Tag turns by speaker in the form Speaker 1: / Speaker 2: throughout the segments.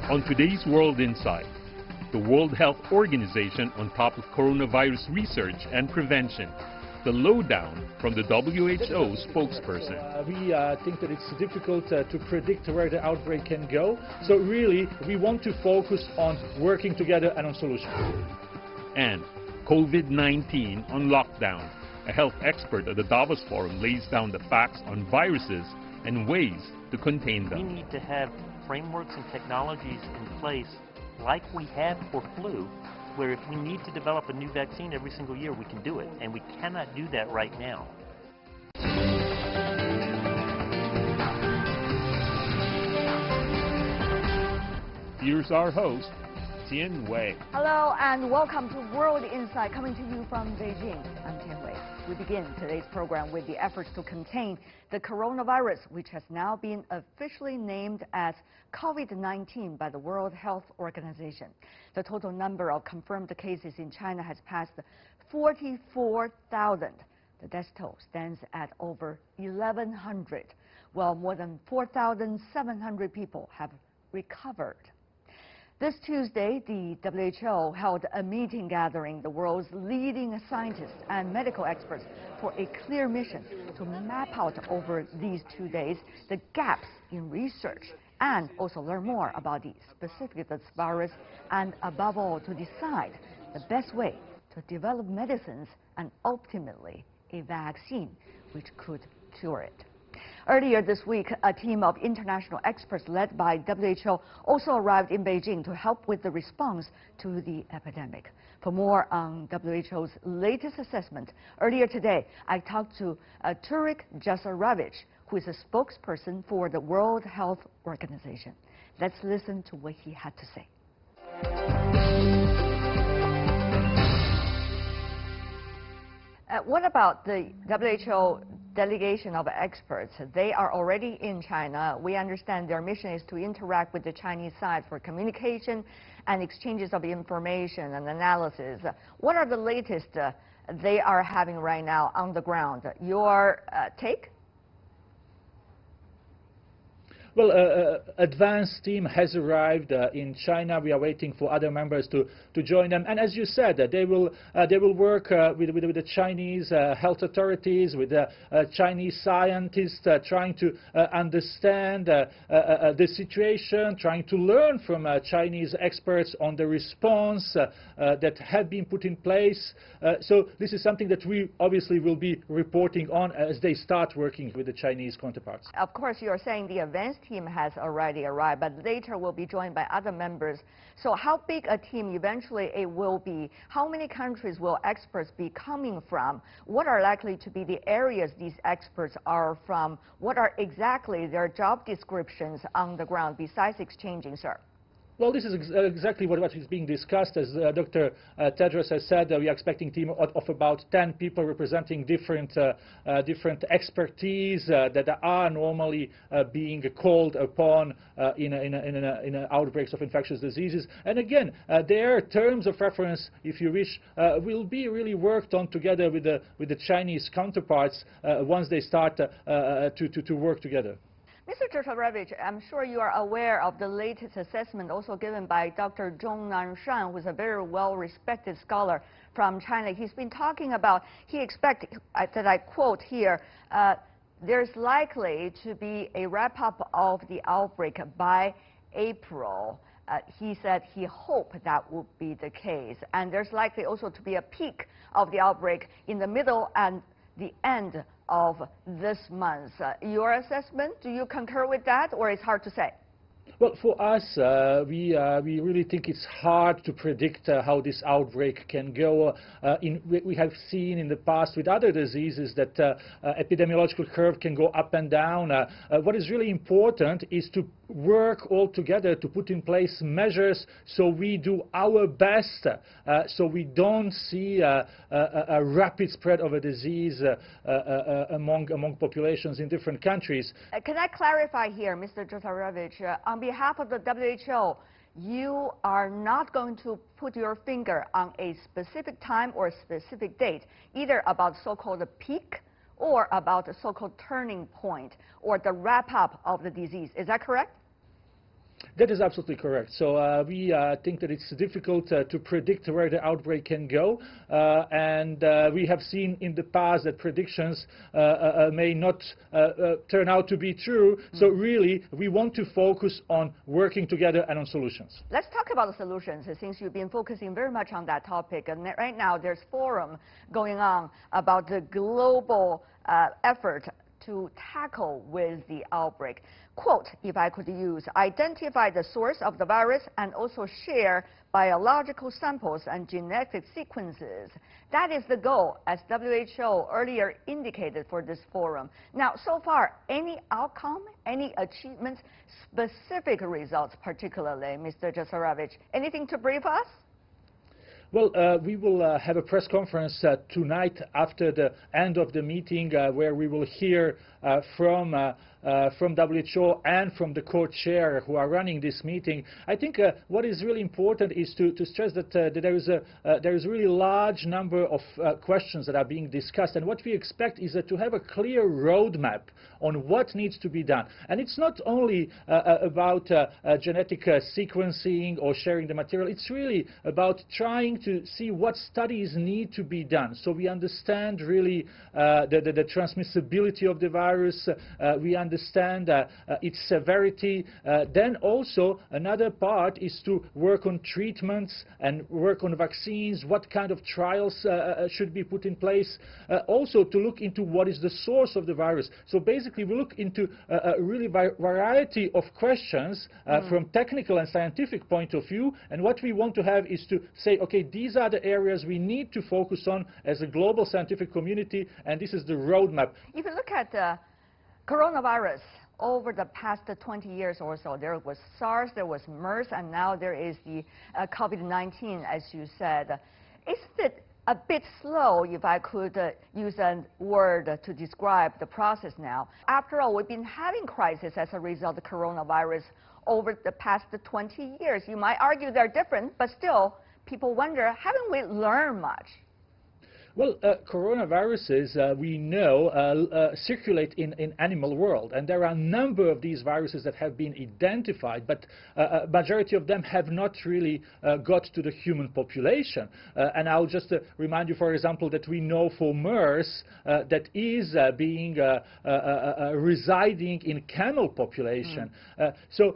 Speaker 1: On today's World Insight, the World Health Organization on top of coronavirus research and prevention. The lowdown from the WHO spokesperson.
Speaker 2: We think that it's difficult to predict where the outbreak can go. So really, we want to focus on working together and on solutions.
Speaker 1: And COVID-19 on lockdown. A health expert at the Davos Forum lays down the facts on viruses and ways to contain them.
Speaker 3: We need to have frameworks and technologies in place like we have for flu, where if we need to develop a new vaccine every single year, we can do it. And we cannot do that right now.
Speaker 1: Here's our host, Tian Wei.
Speaker 4: Hello and welcome to World Insight, coming to you from Beijing. I'm Tian Wei. We begin today's program with the efforts to contain the coronavirus, which has now been officially named as COVID-19 by the World Health Organization. The total number of confirmed cases in China has passed 44,000. The death toll stands at over 1,100, while more than 4,700 people have recovered. This Tuesday, the WHO held a meeting gathering the world's leading scientists and medical experts for a clear mission to map out over these 2 days the gaps in research and also learn more about the specifics of this virus and, above all, to decide the best way to develop medicines and ultimately a vaccine which could cure it. Earlier this week, a team of international experts led by WHO also arrived in Beijing to help with the response to the epidemic. For more on WHO's latest assessment, earlier today, I talked to Turek Jasarevich, who is a spokesperson for the World Health Organization. Let's listen to what he had to say. What about the WHO delegation of experts? They are already in China. We understand their mission is to interact with the Chinese side for communication and exchanges of information and analysis. What are the latest they are having right now on the ground? Your take?
Speaker 2: Well, advanced team has arrived in China. We are waiting for other members to join them. And as you said, they will work with the Chinese health authorities, with the Chinese scientists, trying to understand the situation, trying to learn from Chinese experts on the response that have been put in place. So this is something that we obviously will be reporting on as they start working with the Chinese counterparts.
Speaker 4: Of course, you are saying the advanced team has already arrived, but later will be joined by other members. So how big a team eventually it will be? How many countries will experts be coming from? What are likely to be the areas these experts are from? What are exactly their job descriptions on the ground besides exchanging, sir?
Speaker 2: Well, this is exactly what is being discussed. As Dr. Tedros has said, we are expecting a team of about 10 people representing different expertise that are normally being called upon in outbreaks of infectious diseases. And again, their terms of reference, if you wish, will be really worked on together with the Chinese counterparts once they start to work together.
Speaker 4: Mr. Jasarevich, I'm sure you are aware of the latest assessment also given by Dr. Zhong Nanshan, who is a very well-respected scholar from China. He's been talking about, he expects, that I quote here, there's likely to be a wrap-up of the outbreak by April. He said he hoped that would be the case. And there's likely also to be a peak of the outbreak in the middle and the end of this month. Your assessment, do you concur with that, or it's hard to say?
Speaker 2: Well, for us, we really think it's hard to predict how this outbreak can go. We have seen in the past with other diseases that epidemiological curve can go up and down. What is really important is to work all together to put in place measures so we do our best, so we don't see a rapid spread of a disease among populations in different countries.
Speaker 4: Can I clarify here, Mr. Jasarevich, on behalf of the WHO, you are not going to put your finger on a specific time or a specific date, either about so-called peak or about the so-called turning point or the wrap-up of the disease. Is that correct?
Speaker 2: That is absolutely correct. So we think that it's difficult to predict where the outbreak can go, and we have seen in the past that predictions may not turn out to be true. So really, we want to focus on working together and on solutions.
Speaker 4: Let's talk about the solutions, since you've been focusing very much on that topic. And right now, there's forum going on about the global effort to tackle with the outbreak. Quote, if I could use, identify the source of the virus and also share biological samples and genetic sequences. That is the goal, as WHO earlier indicated for this forum. Now, so far, any outcome, any achievements, specific results particularly, Mr. Jasarevich, anything to brief us?
Speaker 2: Well, we will have a press conference tonight after the end of the meeting where we will hear from WHO and from the co-chair who are running this meeting. I think what is really important is to stress that there is a really large number of questions that are being discussed, and what we expect is to have a clear roadmap on what needs to be done. And it's not only about genetic sequencing or sharing the material, it's really about trying to see what studies need to be done. So we understand really the transmissibility of the virus, we understand its severity. Then also another part is to work on treatments and work on vaccines, what kind of trials should be put in place. Also to look into what is the source of the virus. So basically we look into a really variety of questions from technical and scientific point of view, and what we want to have is to say, okay, these are the areas we need to focus on as a global scientific community, and this is the roadmap.
Speaker 4: If you look at coronavirus, over the past 20 years or so, there was SARS, there was MERS, and now there is the COVID-19, as you said. Isn't it a bit slow, if I could use a word to describe the process now? After all, we've been having crisis as a result of coronavirus over the past 20 years. You might argue they're different, but still, people wonder, haven't we learned much?
Speaker 2: Well, coronaviruses, we know, circulate in animal world, and there are a number of these viruses that have been identified, but a majority of them have not really got to the human population. And I'll just remind you, for example, that we know for MERS that is being residing in camel population. So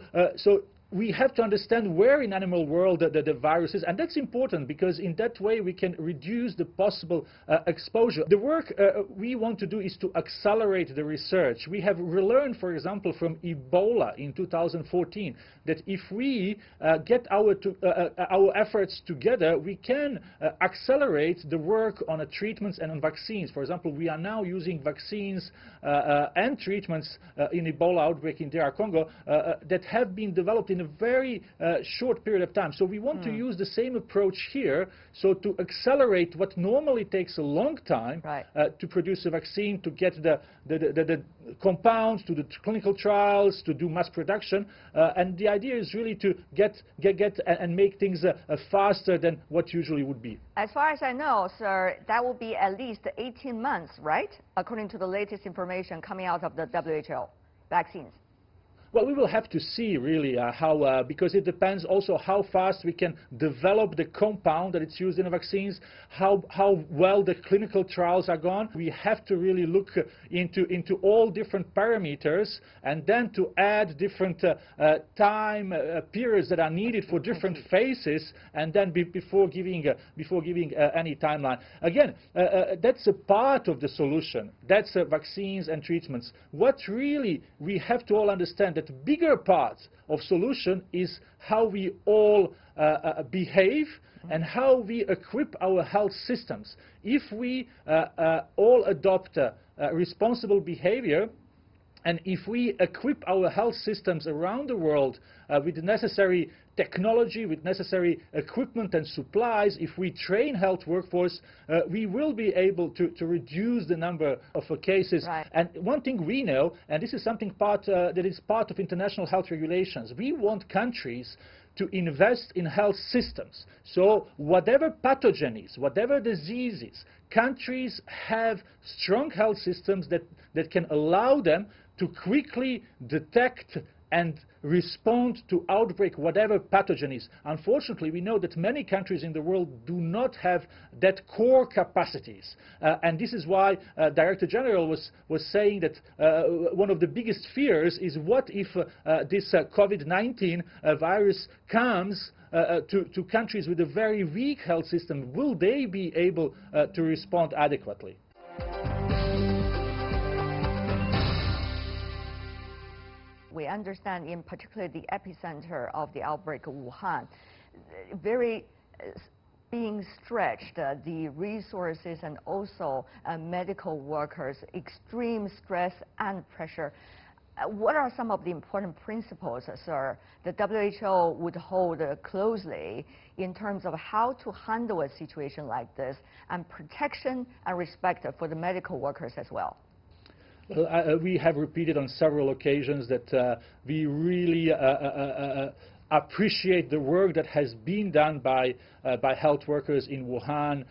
Speaker 2: we have to understand where in animal world the virus is, and that's important because in that way we can reduce the possible exposure. The work we want to do is to accelerate the research. We have relearned, for example, from Ebola in 2014 that if we get our efforts together, we can accelerate the work on treatments and on vaccines. For example, we are now using vaccines and treatments in Ebola outbreak in DR Congo that have been developed in a very short period of time. So we want to use the same approach here, so to accelerate what normally takes a long time to produce a vaccine, to get the compounds, to the clinical trials, to do mass production. And the idea is really to get and make things faster than what usually would be.
Speaker 4: As far as I know, sir, that will be at least 18 months, right? According to the latest information coming out of the WHO vaccines.
Speaker 2: Well, we will have to see really how, because it depends also how fast we can develop the compound that it's used in the vaccines, how well the clinical trials are gone. We have to really look into all different parameters, and then to add different time periods that are needed for different phases, and then before giving any timeline. Again, that's a part of the solution. That's vaccines and treatments. What really we have to all understand that bigger part of solution is how we all behave and how we equip our health systems. If we all adopt responsible behavior, and if we equip our health systems around the world with the necessary technology, with necessary equipment and supplies, if we train health workforce, we will be able to reduce the number of cases. And one thing we know, and this is something that is part of international health regulations, we want countries to invest in health systems. So whatever pathogen is, whatever disease is, countries have strong health systems that can allow them to quickly detect and respond to outbreak, whatever pathogen is. Unfortunately, we know that many countries in the world do not have that core capacities. And this is why Director General was saying that one of the biggest fears is what if this COVID-19 virus comes to countries with a very weak health system? Will they be able to respond adequately?
Speaker 4: We understand, in particular, the epicenter of the outbreak of Wuhan, very being stretched, the resources and also medical workers, extreme stress and pressure. What are some of the important principles, sir, the WHO would hold closely in terms of how to handle a situation like this, and protection and respect for the medical workers as well?
Speaker 2: Well, we have repeated on several occasions that we really appreciate the work that has been done by health workers in Wuhan.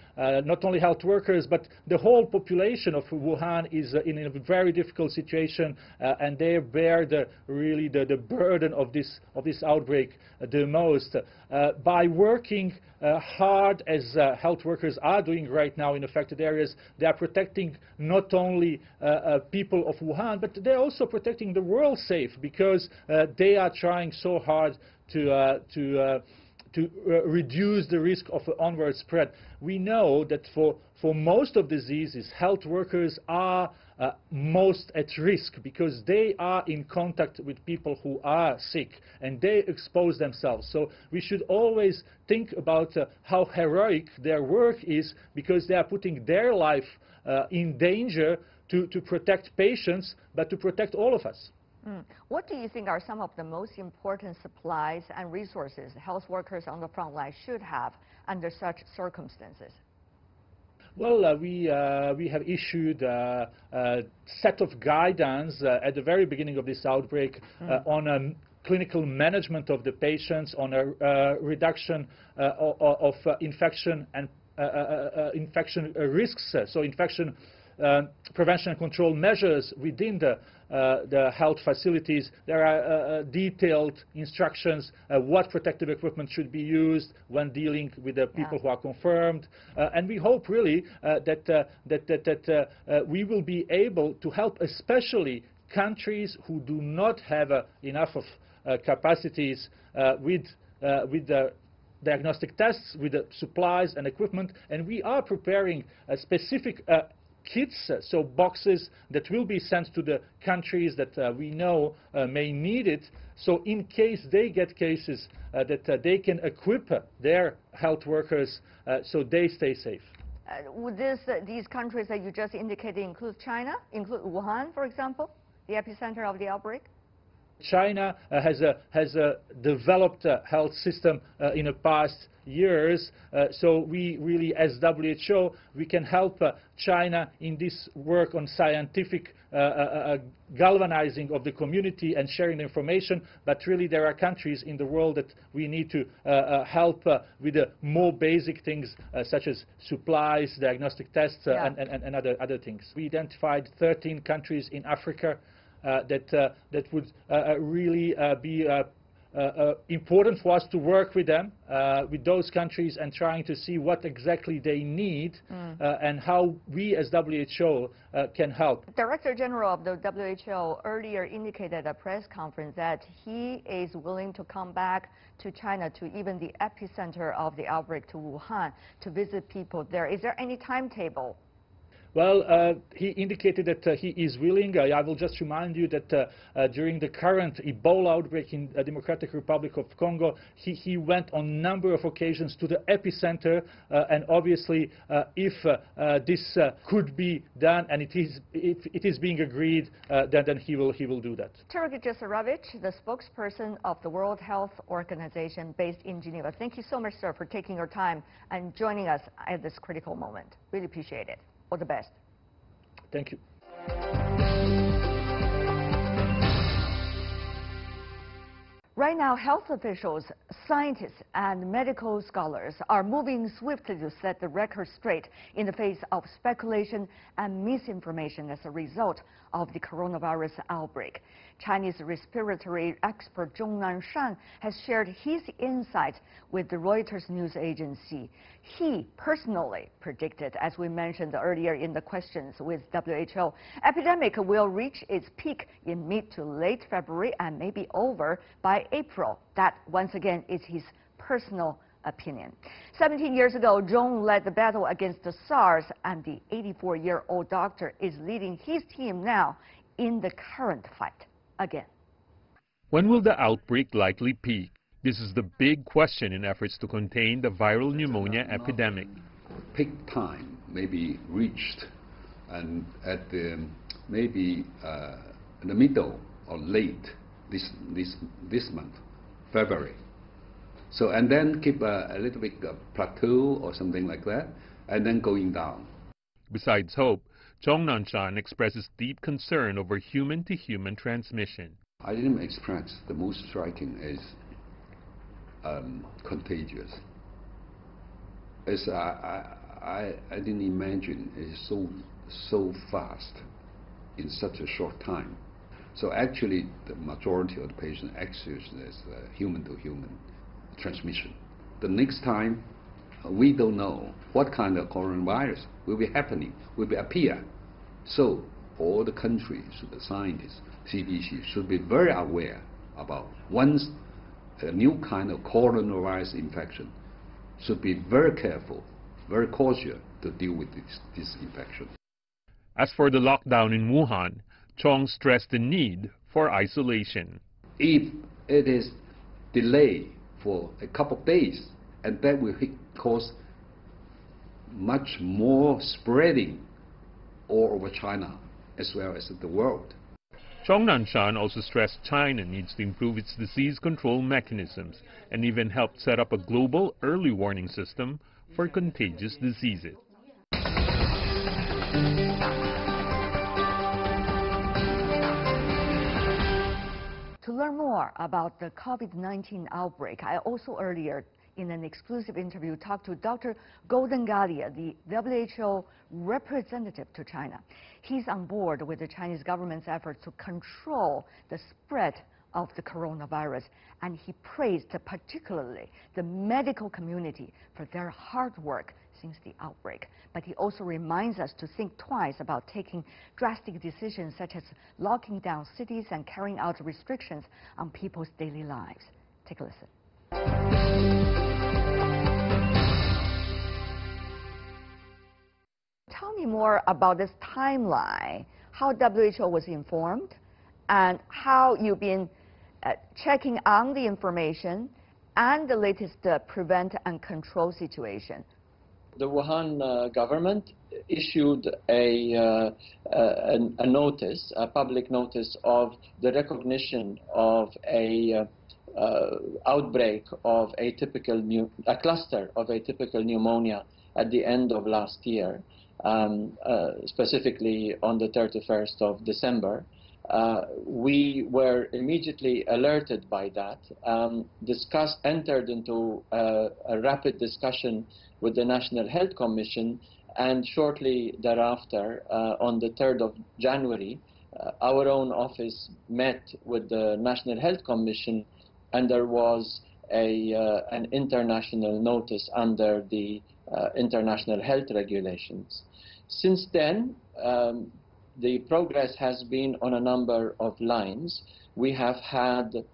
Speaker 2: Not only health workers, but the whole population of Wuhan is in a very difficult situation, and they bear really the burden of this outbreak the most. By working hard, as health workers are doing right now in affected areas, they are protecting not only people of Wuhan, but they're also protecting the world safe, because they are trying so hard to reduce the risk of onward spread. We know that for most of diseases, health workers are most at risk, because they are in contact with people who are sick and they expose themselves. So we should always think about how heroic their work is, because they are putting their life in danger to protect patients, but to protect all of us.
Speaker 4: What do you think are some of the most important supplies and resources health workers on the front line should have under such circumstances?
Speaker 2: Well, we have issued a set of guidance at the very beginning of this outbreak on clinical management of the patients, on a reduction of infection and infection risks, so infection prevention and control measures within the health facilities. There are detailed instructions what protective equipment should be used when dealing with the people who are confirmed, and we hope really that we will be able to help, especially countries who do not have enough of capacities with the diagnostic tests, with the supplies and equipment, and we are preparing a specific kits, so boxes that will be sent to the countries that we know may need it, so in case they get cases that they can equip their health workers so they stay safe.
Speaker 4: Would these countries that you just indicated include China, include Wuhan, for example, the epicenter of the outbreak?
Speaker 2: China has a developed health system in the past years, so we really, as WHO, we can help China in this work on scientific galvanizing of the community and sharing the information, but really there are countries in the world that we need to help with the more basic things such as supplies, diagnostic tests, and other things. We identified 13 countries in Africa that would really be important for us to work with them, with those countries, and trying to see what exactly they need and how we as WHO can help.
Speaker 4: Director General of the WHO earlier indicated at a press conference that he is willing to come back to China, to even the epicenter of the outbreak, to Wuhan, to visit people there. Is there any timetable?
Speaker 2: Well, he indicated that he is willing. I will just remind you that during the current Ebola outbreak in the Democratic Republic of Congo, he went on a number of occasions to the epicenter, and obviously if this could be done and it is being agreed, then he will do that.
Speaker 4: Sergei Jasarovich, the spokesperson of the World Health Organization based in Geneva. Thank you so much, sir, for taking your time and joining us at this critical moment. Really appreciate it. All the best.
Speaker 2: Thank you.
Speaker 4: Right now, health officials, scientists, and medical scholars are moving swiftly to set the record straight in the face of speculation and misinformation as a result of the coronavirus outbreak. Chinese respiratory expert Zhong Nanshan has shared his insights with the Reuters news agency. He personally predicted, as we mentioned earlier in the questions with WHO, epidemic will reach its peak in mid to late February and may be over by April. That, once again, is his personal opinion. 17 years ago, Zhong led the battle against the SARS, and the 84-year-old doctor is leading his team now in the current fight again.
Speaker 1: When will the outbreak likely peak? This is the big question in efforts to contain the viral pneumonia epidemic.
Speaker 5: Peak time may be reached, and at the maybe in the middle or late this month, February. So, and then keep a little bit plateau or something like that, and then going down.
Speaker 1: Besides hope, Zhong Nanshan expresses deep concern over human-to-human transmission.
Speaker 5: I didn't express the most striking is contagious. As I didn't imagine it's so fast in such a short time. So actually, the majority of the patients experience human-to-human transmission. The next time, we don't know what kind of coronavirus will be happening, will be appear. So all the countries, the scientists, CDC should be very aware about once a new kind of coronavirus infection, should be very careful, very cautious to deal with this infection.
Speaker 1: As for the lockdown in Wuhan, Chong stressed the need for isolation.
Speaker 5: If it is delayed for a couple of days, and that will cause much more spreading all over China as well as the world.
Speaker 1: Zhong Nanshan also stressed China needs to improve its disease control mechanisms and even helped set up a global early warning system for contagious diseases.
Speaker 4: To learn more about the COVID-19 outbreak, I also earlier in an exclusive interview talked to Dr. Golden Galia, the WHO representative to China. He's on board with the Chinese government's efforts to control the spread of the coronavirus, and he praised particularly the medical community for their hard work since the outbreak. But he also reminds us to think twice about taking drastic decisions such as locking down cities and carrying out restrictions on people's daily lives. Take a listen. Tell me more about this timeline, how WHO was informed, and how you've been checking on the information and the latest prevent and control situation.
Speaker 6: The Wuhan government issued a notice, a public notice of the recognition of a outbreak of a cluster of atypical pneumonia at the end of last year, specifically on the 31st of December. We were immediately alerted by that, entered into a rapid discussion with the National Health Commission, and shortly thereafter, on the 3rd of January, our own office met with the National Health Commission, and there was an international notice under the international health regulations. Since then, the progress has been on a number of lines. We have had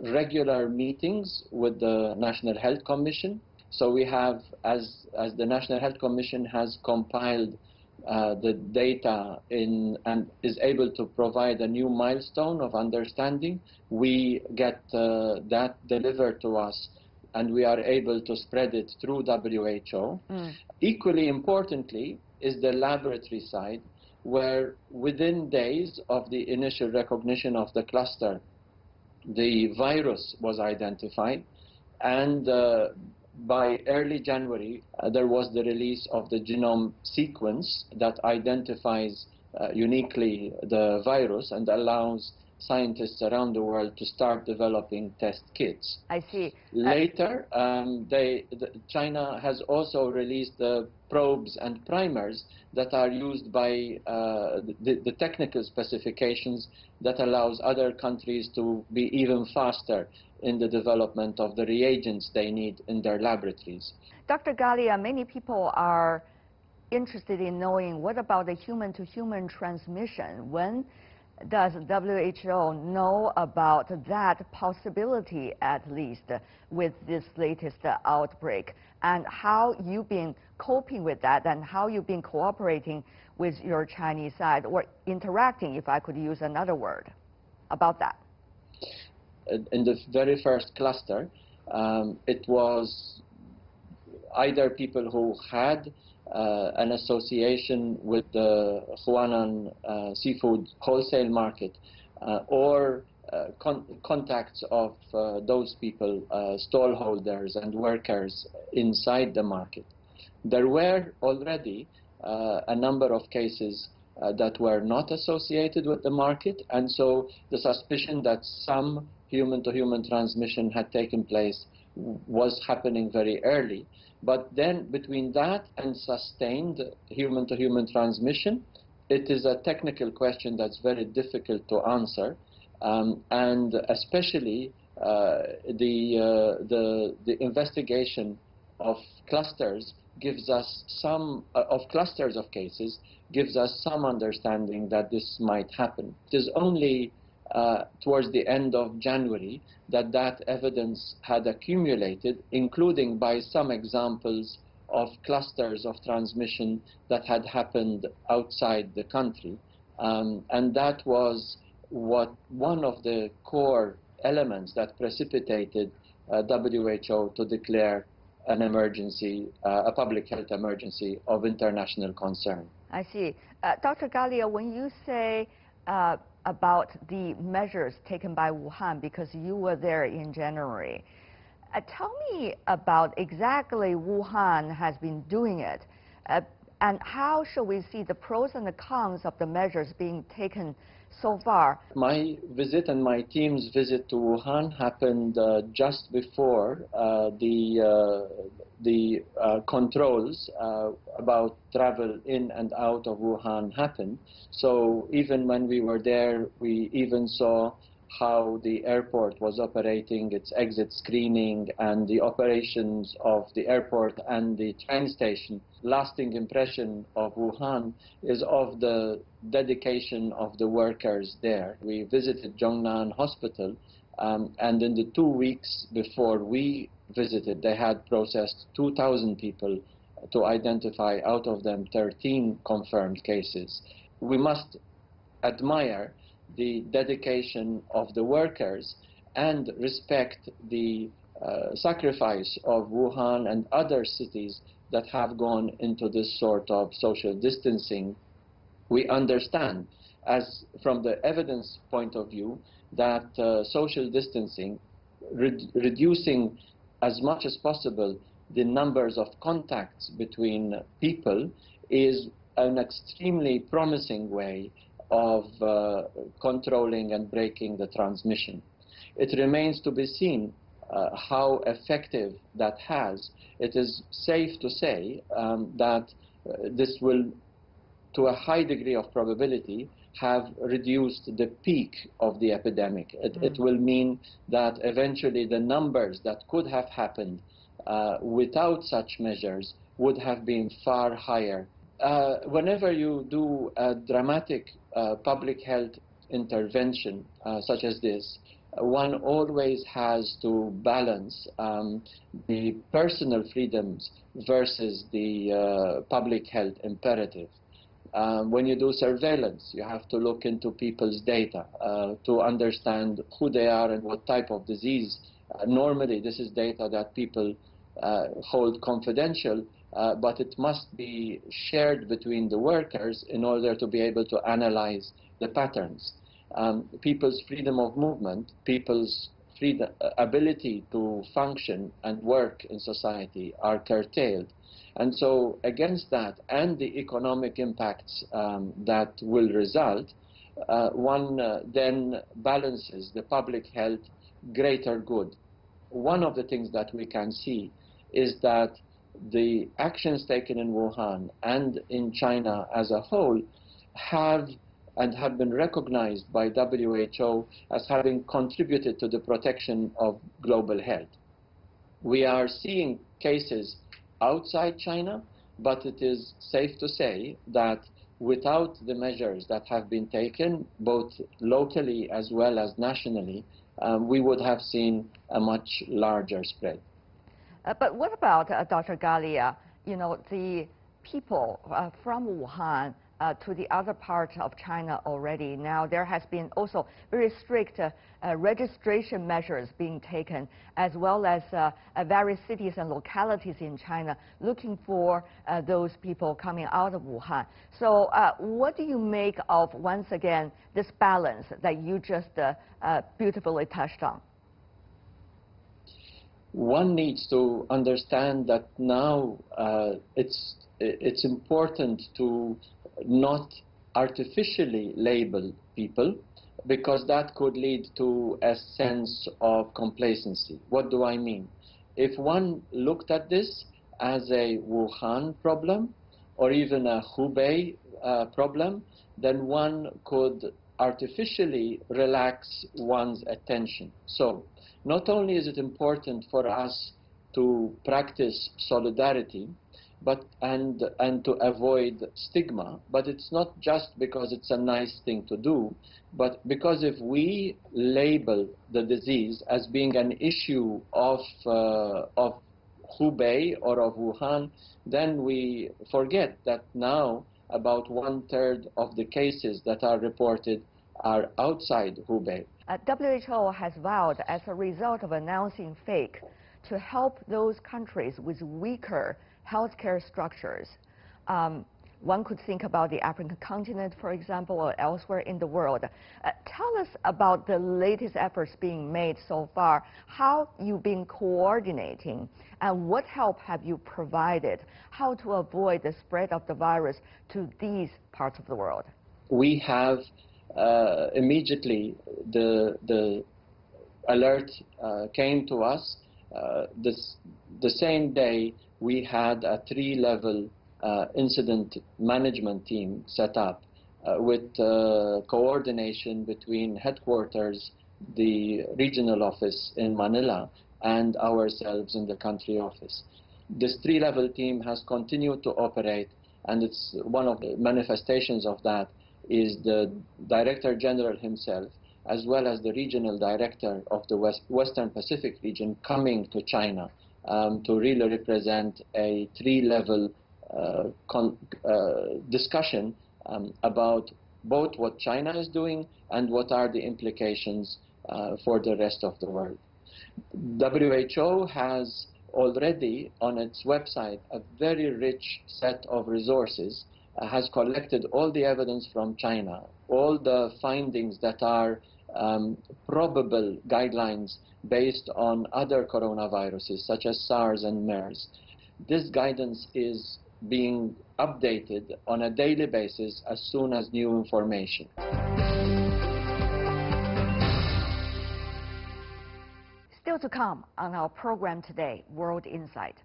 Speaker 6: regular meetings with the National Health Commission. So we have, as the National Health Commission has compiled the data and is able to provide a new milestone of understanding, we get that delivered to us, and we are able to spread it through WHO. Equally importantly is the laboratory side, where within days of the initial recognition of the cluster, the virus was identified, and by early January, there was the release of the genome sequence that identifies uniquely the virus and allows scientists around the world to start developing test kits.
Speaker 4: I see.
Speaker 6: Later, China has also released the probes and primers that are used by the technical specifications that allows other countries to be even faster in the development of the reagents they need in their laboratories.
Speaker 4: Dr. Galea, many people are interested in knowing what about the human-to-human transmission. When does WHO know about that possibility, at least, with this latest outbreak? And how you've been coping with that, and how you've been cooperating with your Chinese side, or interacting, if I could use another word, about that?
Speaker 6: In the very first cluster, it was either people who had an association with the Wuhan seafood wholesale market or contacts of those people, stallholders and workers inside the market. There were already a number of cases that were not associated with the market, and so the suspicion that some human-to-human transmission had taken place was happening very early. But then between that and sustained human-to-human transmission, it is a technical question that's very difficult to answer, and especially the investigation of clusters gives us some clusters of cases gives us some understanding that this might happen. It is only towards the end of January that evidence had accumulated, including by some examples of clusters of transmission that had happened outside the country. And that was one of the core elements that precipitated WHO to declare an emergency, a public health emergency of international concern.
Speaker 4: I see. Dr. Galea, when you say about the measures taken by Wuhan, because you were there in January, tell me about exactly Wuhan has been doing it, and how should we see the pros and the cons of the measures being taken so far?
Speaker 6: My visit and my team's visit to Wuhan happened just before the controls about travel in and out of Wuhan happened. So even when we were there, we even saw how the airport was operating, its exit screening, and the operations of the airport and the train station. Lasting impression of Wuhan is of the dedication of the workers there. We visited Zhongnan Hospital, and in the 2 weeks before we visited, they had processed 2,000 people to identify out of them 13 confirmed cases. We must admire the dedication of the workers and respect the sacrifice of Wuhan and other cities that have gone into this sort of social distancing. We understand, as from the evidence point of view, that social distancing, reducing as much as possible the numbers of contacts between people, is an extremely promising way of controlling and breaking the transmission. It remains to be seen how effective that has. It is safe to say that this will, to a high degree of probability, have reduced the peak of the epidemic. It will mean that eventually the numbers that could have happened without such measures would have been far higher. Whenever you do a dramatic public health intervention such as this, one always has to balance the personal freedoms versus the public health imperative. When you do surveillance, you have to look into people's data to understand who they are and what type of disease. Normally, this is data that people hold confidential, but it must be shared between the workers in order to be able to analyze the patterns. People's freedom of movement, people's ability to function and work in society are curtailed. And so against that and the economic impacts that will result, one then balances the public health greater good. One of the things that we can see is that the actions taken in Wuhan and in China as a whole have been recognized by WHO as having contributed to the protection of global health. We are seeing cases outside China, but it is safe to say that without the measures that have been taken, both locally as well as nationally, we would have seen a much larger spread.
Speaker 4: But what about, Dr. Galea, you know, the people from Wuhan to the other parts of China already? Now there has been also very strict registration measures being taken, as well as various cities and localities in China looking for those people coming out of Wuhan. So what do you make of, once again, this balance that you just beautifully touched on?
Speaker 6: One needs to understand that now it's important to not artificially label people, because that could lead to a sense of complacency. What do I mean? If one looked at this as a Wuhan problem or even a Hubei problem, then one could artificially relax one's attention. So not only is it important for us to practice solidarity, and to avoid stigma, but it's not just because it's a nice thing to do, but because if we label the disease as being an issue of Hubei or of Wuhan, then we forget that now about 1/3 of the cases that are reported are outside Hubei.
Speaker 4: WHO has vowed, as a result of announcing fake, to help those countries with weaker healthcare structures. One could think about the African continent, for example, or elsewhere in the world. Tell us about the latest efforts being made so far, how you've been coordinating, and what help have you provided, how to avoid the spread of the virus to these parts of the world.
Speaker 6: We have immediately, the alert came to us. The same day, we had a 3-level incident management team set up with coordination between headquarters, the regional office in Manila, and ourselves in the country office. This 3-level team has continued to operate, and it's one of the manifestations of that is the Director General himself, as well as the regional director of the Western Pacific region, coming to China to really represent a 3-level discussion about both what China is doing and what are the implications for the rest of the world. WHO has already on its website a very rich set of resources, has collected all the evidence from China, all the findings that are probable guidelines based on other coronaviruses such as SARS and MERS. This guidance is being updated on a daily basis as soon as new information.
Speaker 4: Still to come on our program today, World Insight.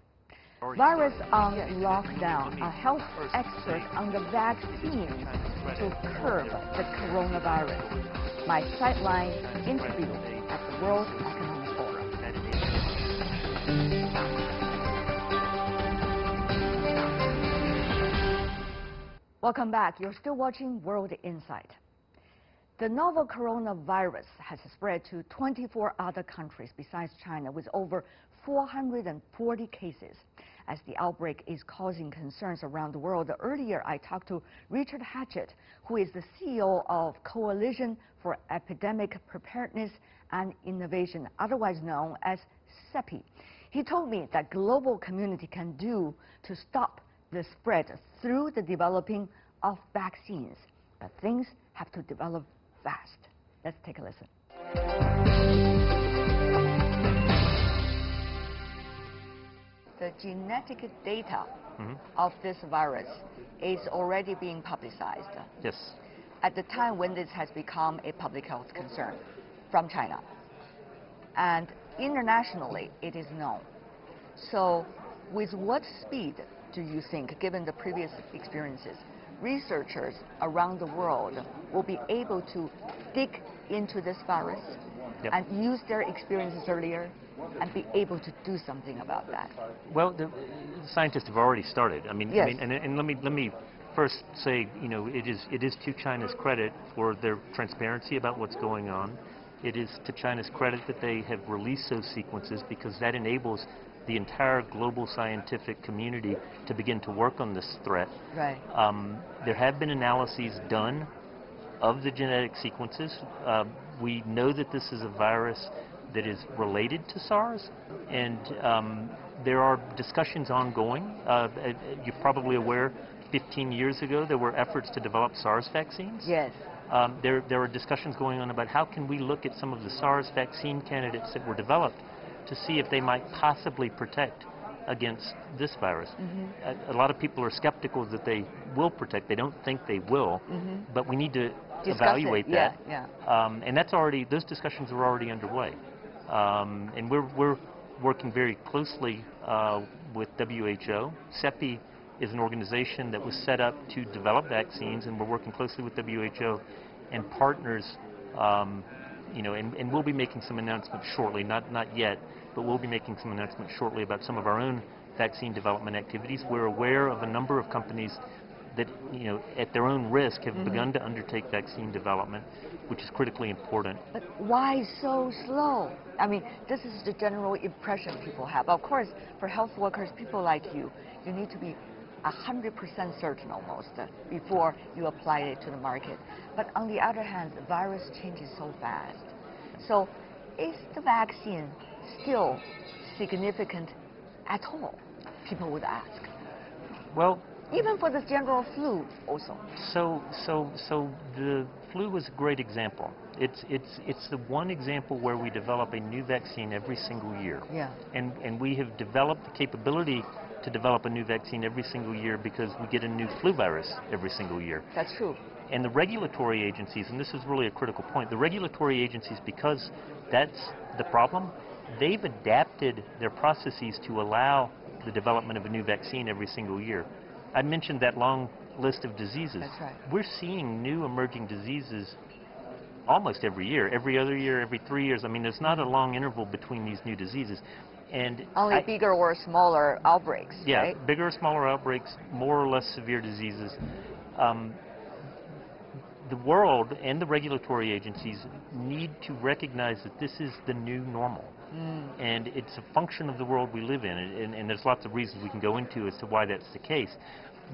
Speaker 4: Virus on lockdown, a health expert on the vaccine to curb the coronavirus. My sideline interview at the World Economic Forum. Welcome back. You're still watching World Insight. The novel coronavirus has spread to 24 other countries besides China, with over 440 cases. As the outbreak is causing concerns around the world, earlier I talked to Richard Hatchett, who is the CEO of Coalition for Epidemic Preparedness and Innovation, otherwise known as CEPI. He told me that global community can do to stop the spread through the developing of vaccines. But things have to develop fast. Let's take a listen. The genetic data of this virus is already being publicized.
Speaker 3: Yes.
Speaker 4: at the time when this has become a public health concern from China. And internationally, it is known. So with what speed do you think, given the previous experiences, researchers around the world will be able to dig into this virus and use their experiences earlier and be able to do something about that?
Speaker 3: Well, the scientists have already started. I mean,
Speaker 4: yes.
Speaker 3: and let me first say, you know, it is to China's credit for their transparency about what's going on. It is to China's credit that they have released those sequences, because that enables the entire global scientific community to begin to work on this threat.
Speaker 4: Right.
Speaker 3: There have been analyses done of the genetic sequences. We know that this is a virus that is related to SARS, and there are discussions ongoing. You're probably aware, 15 years ago there were efforts to develop SARS vaccines.
Speaker 4: Yes.
Speaker 3: There are discussions going on about how can we look at some of the SARS vaccine candidates that were developed to see if they might possibly protect against this virus. A lot of people are skeptical that they will protect. They don't think they will, but we need to evaluate that. And that's already, those discussions are already underway. And we're working very closely with WHO. CEPI is an organization that was set up to develop vaccines, and we're working closely with WHO and partners, you know, and we'll be making some announcements shortly, not yet, but we'll be making some announcements shortly about some of our own vaccine development activities. We're aware of a number of companies that, you know, at their own risk have begun to undertake vaccine development, which is critically important.
Speaker 4: But why so slow? I mean, this is the general impression people have. Of course, for health workers, people like you need to be 100% certain almost before you apply it to the market. But on the other hand, the virus changes so fast. So is the vaccine still significant at all? People would ask.
Speaker 3: Well,
Speaker 4: even for the general flu also.
Speaker 3: So the flu is a great example. It's the one example where we develop a new vaccine every single year.
Speaker 4: Yeah.
Speaker 3: And we have developed the capability to develop a new vaccine every single year because we get a new flu virus every single year.
Speaker 4: That's true.
Speaker 3: And the regulatory agencies, and this is really a critical point, the regulatory agencies, because that's the problem, they've adapted their processes to allow the development of a new vaccine every single year. I mentioned that long list of diseases.
Speaker 4: That's right.
Speaker 3: We're seeing new emerging diseases almost every year, every other year, every 3 years. I mean, there's not a long interval between these new diseases. And
Speaker 4: only bigger or smaller outbreaks,
Speaker 3: yeah,
Speaker 4: right?
Speaker 3: Bigger or smaller outbreaks, more or less severe diseases. The world and the regulatory agencies need to recognize that this is the new normal. And it's a function of the world we live in, and there's lots of reasons we can go into as to why that's the case.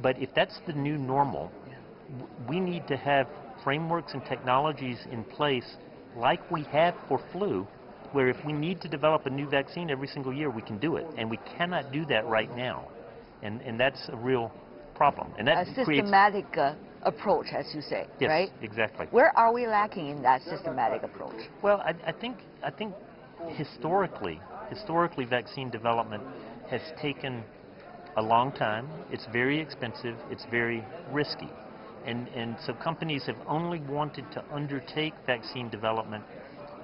Speaker 3: But if that's the new normal, we need to have frameworks and technologies in place like we have for flu, where if we need to develop a new vaccine every single year, we can do it. And we cannot do that right now. And that's a real problem. And that
Speaker 4: a systematic approach, as you say,
Speaker 3: yes,
Speaker 4: right?
Speaker 3: Exactly.
Speaker 4: Where are we lacking in that systematic approach?
Speaker 3: Well, I think historically, vaccine development has taken a long time. It's very expensive. It's very risky. And so companies have only wanted to undertake vaccine development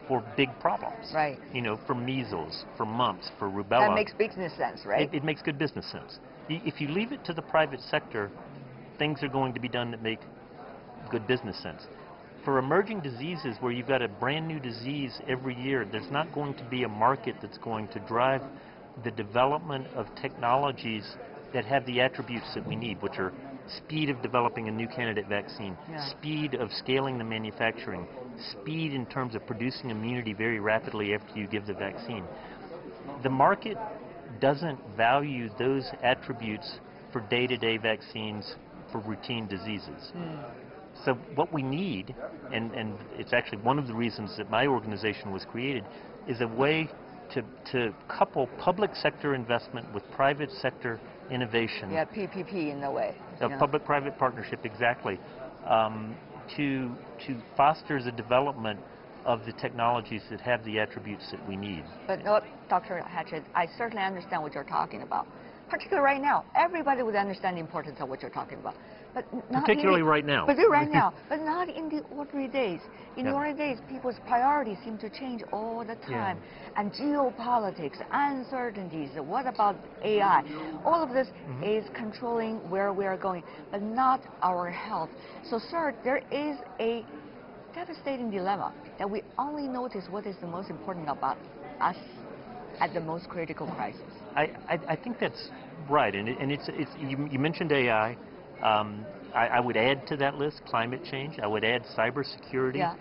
Speaker 3: for big problems.
Speaker 4: Right.
Speaker 3: You know, for measles, for mumps, for rubella.
Speaker 4: That makes business sense, right?
Speaker 3: It makes good business sense. If you leave it to the private sector, things are going to be done that make good business sense. For emerging diseases where you've got a brand new disease every year, there's not going to be a market that's going to drive the development of technologies that have the attributes that we need, which are speed of developing a new candidate vaccine, speed of scaling the manufacturing, speed in terms of producing immunity very rapidly after you give the vaccine. The market doesn't value those attributes for day-to-day vaccines for routine diseases. So what we need, and it's actually one of the reasons that my organization was created, is a way to couple public sector investment with private sector innovation.
Speaker 4: Yeah, PPP in a way.
Speaker 3: A public-private partnership, exactly, to foster the development of the technologies that have the attributes that we need.
Speaker 4: But no, Dr. Hatchett, I certainly understand what you're talking about. Particularly right now, everybody would understand the importance of what you're talking about. But not
Speaker 3: particularly
Speaker 4: really,
Speaker 3: right now.
Speaker 4: Particularly right now, but not in the ordinary days. In
Speaker 3: Yeah.
Speaker 4: ordinary days, people's priorities seem to change all the time. And geopolitics, uncertainties, what about AI? All of this is controlling where we are going, but not our health. So, sir, there is a devastating dilemma that we only notice what is the most important about us at the most critical crisis.
Speaker 3: I think that's right, and it's you mentioned AI. I would add to that list climate change. I would add cybersecurity.
Speaker 4: Yeah.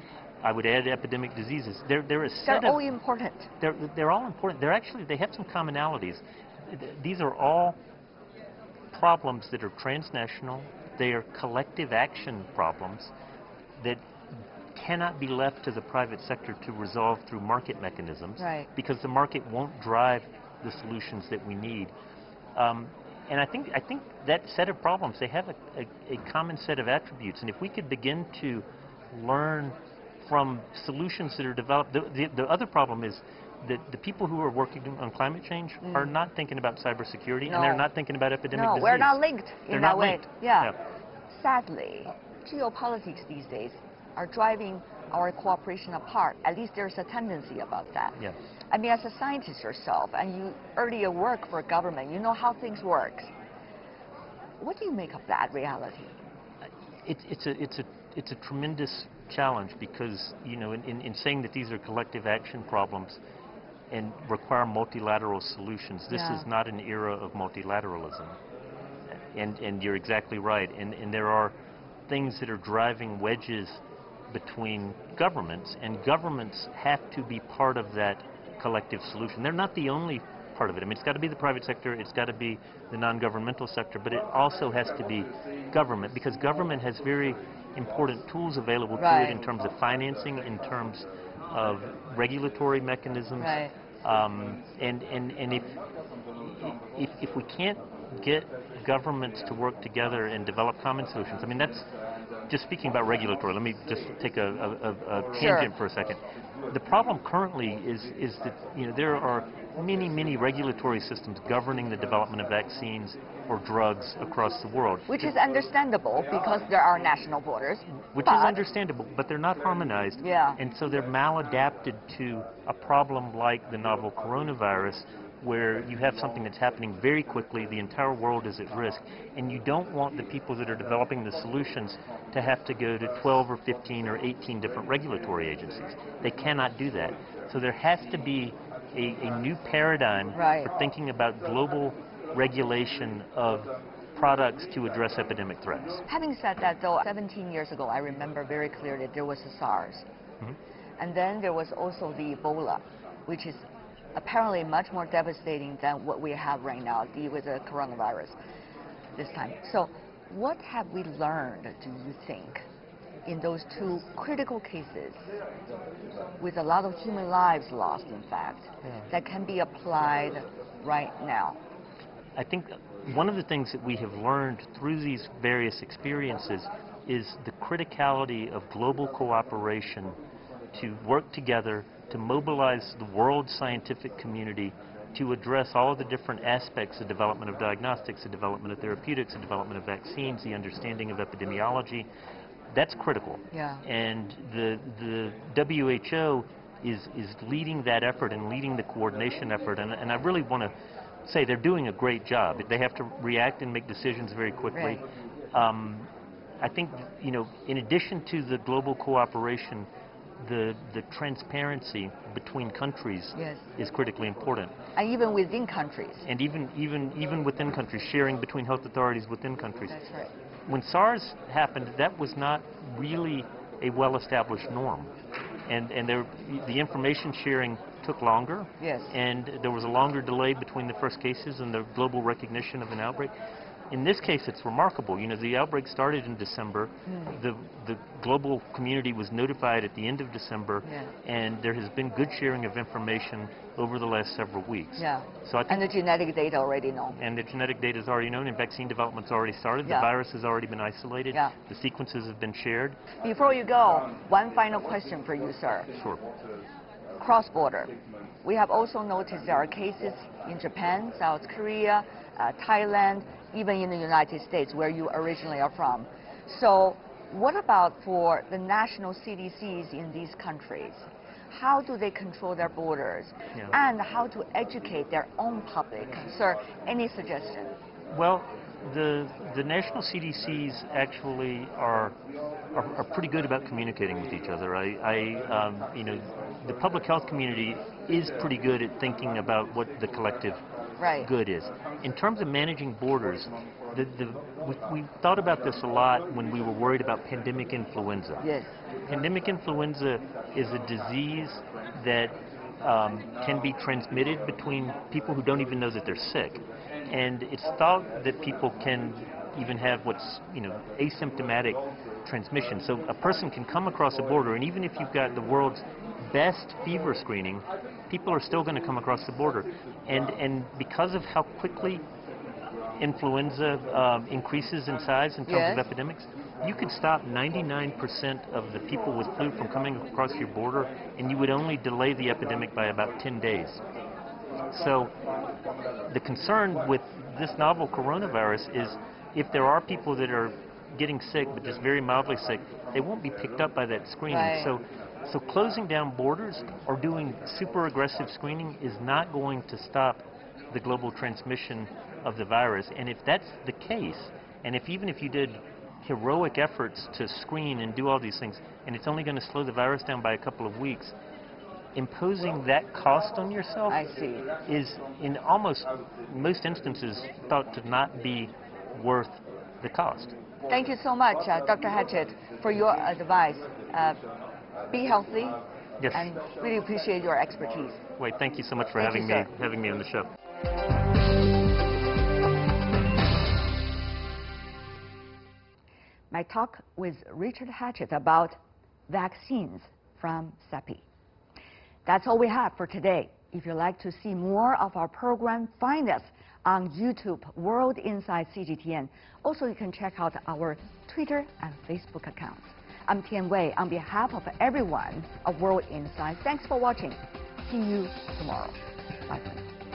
Speaker 3: I would add epidemic diseases. They're
Speaker 4: all important.
Speaker 3: They're all important. They have some commonalities. These are all problems that are transnational. They are collective action problems that cannot be left to the private sector to resolve through market mechanisms,
Speaker 4: right,
Speaker 3: because the market won't drive the solutions that we need. And I think that set of problems, they have a common set of attributes. And if we could begin to learn from solutions that are developed, the other problem is that the people who are working on climate change are not thinking about cybersecurity, and they're not thinking about epidemic disease.
Speaker 4: No, we're not linked in that way.
Speaker 3: Linked.
Speaker 4: Yeah. Sadly, geopolitics these days are driving our cooperation apart. At least there's a tendency about that.
Speaker 3: Yeah.
Speaker 4: I mean, as a scientist yourself, and you earlier work for government, you know how things work. What do you make of that reality?
Speaker 3: It's a tremendous challenge because, you know, in saying that these are collective action problems and require multilateral solutions, this is not an era of multilateralism. And you're exactly right. And there are things that are driving wedges between governments, and governments have to be part of that collective solution. They're not the only part of it. I mean, it's got to be the private sector, it's got to be the non-governmental sector, but it also has to be government, because government has very important tools available to it in terms of financing, in terms of regulatory mechanisms.
Speaker 4: Right.
Speaker 3: And if we can't get governments to work together and develop common solutions, I mean, that's just speaking about regulatory. Let me just take a tangent for a second. The problem currently is that, you know, there are many regulatory systems governing the development of vaccines or drugs across the world.
Speaker 4: Which is understandable because there are national borders.
Speaker 3: Which is understandable, but they're not harmonized.
Speaker 4: Yeah.
Speaker 3: And so they're maladapted to a problem like the novel coronavirus, where you have something that's happening very quickly, the entire world is at risk, and you don't want the people that are developing the solutions to have to go to 12 or 15 or 18 different regulatory agencies. They cannot do that. So there has to be a new paradigm for thinking about global regulation of products to address epidemic threats.
Speaker 4: Having said that, though, 17 years ago, I remember very clearly that there was the SARS. And then there was also the Ebola, which is apparently much more devastating than what we have right now, with the coronavirus this time. So what have we learned, do you think, in those two critical cases, with a lot of human lives lost, in fact, that can be applied right now?
Speaker 3: I think one of the things that we have learned through these various experiences is the criticality of global cooperation to work together to mobilize the world scientific community to address all of the different aspects of development of diagnostics, the development of therapeutics, the development of vaccines, the understanding of epidemiology. That's critical.
Speaker 4: Yeah.
Speaker 3: And the WHO is leading that effort and leading the coordination effort. And I really want to say they're doing a great job. They have to react and make decisions very quickly. I think, you know, in addition to the global cooperation, the transparency between countries is critically important.
Speaker 4: And even within countries.
Speaker 3: And even within countries, sharing between health authorities within countries.
Speaker 4: That's right.
Speaker 3: When SARS happened, that was not really a well-established norm. And the information sharing took longer. Yes. And there was a longer delay between the first cases and the global recognition of an outbreak. In this case, it's remarkable. You know, the outbreak started in December. The global community was notified at the end of December, and there has been good sharing of information over the last several weeks.
Speaker 4: Yeah.
Speaker 3: So I think,
Speaker 4: and the genetic data already known.
Speaker 3: And the genetic data is already known, and vaccine development's already started. The virus has already been isolated. The sequences have been shared.
Speaker 4: Before you go, one final question for you, sir.
Speaker 3: Sure.
Speaker 4: Cross-border. We have also noticed there are cases in Japan, South Korea, Thailand, even in the United States, where you originally are from. So what about for the national CDCs in these countries? How do they control their borders?
Speaker 3: Yeah.
Speaker 4: And how to educate their own public? Sir, any suggestion?
Speaker 3: Well, the national CDCs actually are pretty good about communicating with each other. You know, the public health community is pretty good at thinking about what the collective good is. In terms of managing borders, we thought about this a lot when we were worried about pandemic influenza.
Speaker 4: Yes.
Speaker 3: Pandemic influenza is a disease that can be transmitted between people who don't even know that they're sick. And it's thought that people can even have what's, you know, asymptomatic transmission. So a person can come across a border, and even if you've got the world's best fever screening, people are still going to come across the border. And because of how quickly influenza increases in size in terms of epidemics, you could stop 99% of the people with flu from coming across your border, and you would only delay the epidemic by about 10 days. So the concern with this novel coronavirus is if there are people that are getting sick, but just very mildly sick, they won't be picked up by that screening. So closing down borders or doing super aggressive screening is not going to stop the global transmission of the virus. And if that's the case, and even if you did heroic efforts to screen and do all these things, and it's only going to slow the virus down by a couple of weeks, imposing that cost on yourself is, in almost most instances, thought to not be worth the cost.
Speaker 4: Thank you so much, Dr. Hatchett, for your advice. Be healthy, and really appreciate your expertise.
Speaker 3: Wait, thank you so much for having me on the show.
Speaker 4: My talk with Richard Hatchett about vaccines from CEPI. That's all we have for today. If you'd like to see more of our program, find us on YouTube, World Inside CGTN. Also, you can check out our Twitter and Facebook accounts. I'm Tian Wei. On behalf of everyone of World Inside, thanks for watching. See you tomorrow. Bye for now.